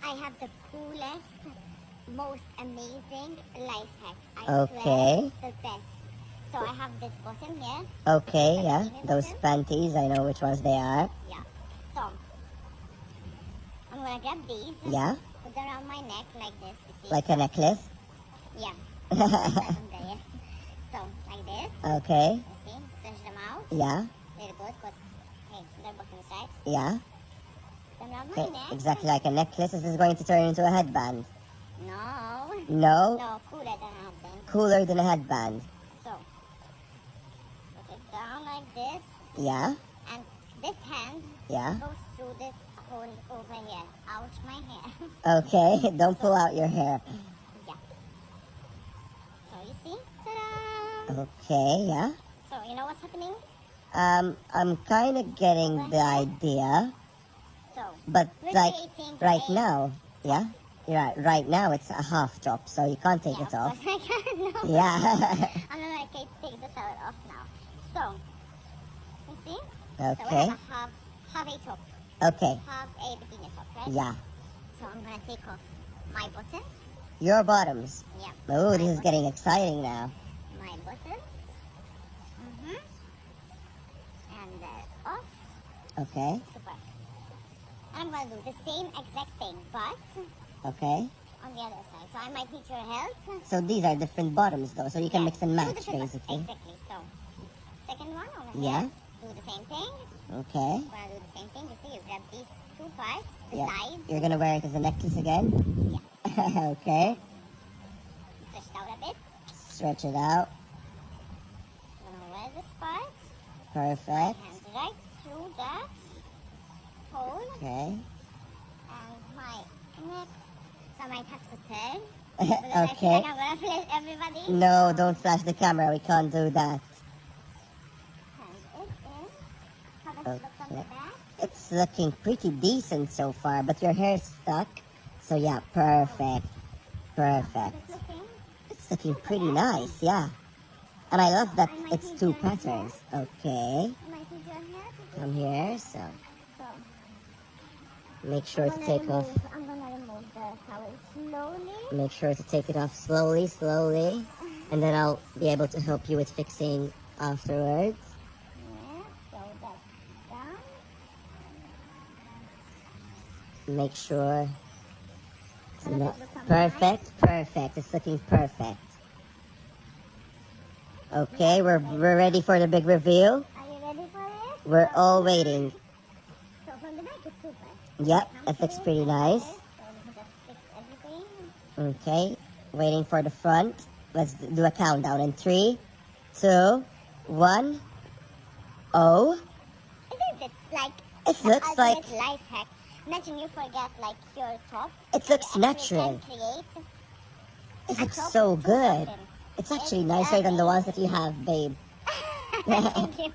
I have the coolest, most amazing life hack. I Okay. swear it's the best. So I have this button here. Okay, The yeah. bikini Those button. panties, I know which ones they are. Yeah. So I'm gonna grab these. Yeah. Put them around my neck like this. You see? Like a necklace. Yeah. Right from there. So like this. Okay. You see? Stretch them out. Yeah. Very good. Cause hey, they're buttons, right? Yeah. Put them around my Okay. neck. Exactly like a necklace. This is going to turn into a headband. No. No. No, cooler than a headband. Cooler than a headband. So put it down like this. Yeah. And this hand Yeah. goes through this hole over here. Ouch, my hair. Okay. Don't pull out your hair. Yeah. So you see? Ta-da! Okay. Yeah. So you know what's happening? I'm kind of getting the idea, So but we're like creating right a- now, yeah. Yeah. Right now it's a half drop, so you can't take yeah, it off. Of course I can. No. Yeah. I'm gonna take the towel off now. So you see? So we Okay. have a half a top, Okay. half a bikini top, right? Yeah. So I'm gonna take off my button. Your bottoms. Yeah. Oh, my this is button. getting exciting now. My button. And off. Okay. Super. And I'm gonna do the same exact thing, but Okay. on the other side. So I might need your help. So these are different bottoms though, so you can Yeah, mix and two match different basically. Exactly. So second one over Yeah. here. Do the same thing. Okay. I'm gonna do the same thing. You see, you grab these two parts, the Yeah. sides. You're gonna wear it as a necklace again? Yeah. Okay. Stretch it out a bit. Stretch it out. I'm gonna wear this part. Perfect. And right through that hole. Okay. And my neck. So I might have to turn. Because I feel Okay. like I'm gonna flash everybody. No, don't flash the camera. We can't do that. Hand it in. How does it look from the Okay. back? It's looking pretty decent so far, but your hair's stuck. So yeah, perfect. Perfect. It's looking. It's looking pretty nice, yeah. And I love that I might it's need two your hair. patterns. Okay. I might need your hair to do Come here, so so. make sure to take off. I'm gonna remove the towel slowly. Make sure to take it off slowly, slowly. And then I'll be able to help you with fixing afterwards. Yeah, so that's done. Make sure it's How does not it look from perfect. Perfect. It's looking perfect. Okay, we're ready for the big reveal. Are you ready for it? We're all waiting. So from the back it's super. Yep, it looks pretty nice. So we can just fix everything. Okay, waiting for the front. Let's do a countdown in 3, 2, 1. Oh, Isn't it like it the looks like ultimate life hack? Imagine you forget like your top. it looks You actually natural. can create It a looks top so with two good. buttons. It's actually It's nicer than the ones that you amazing. have, babe. Thank you.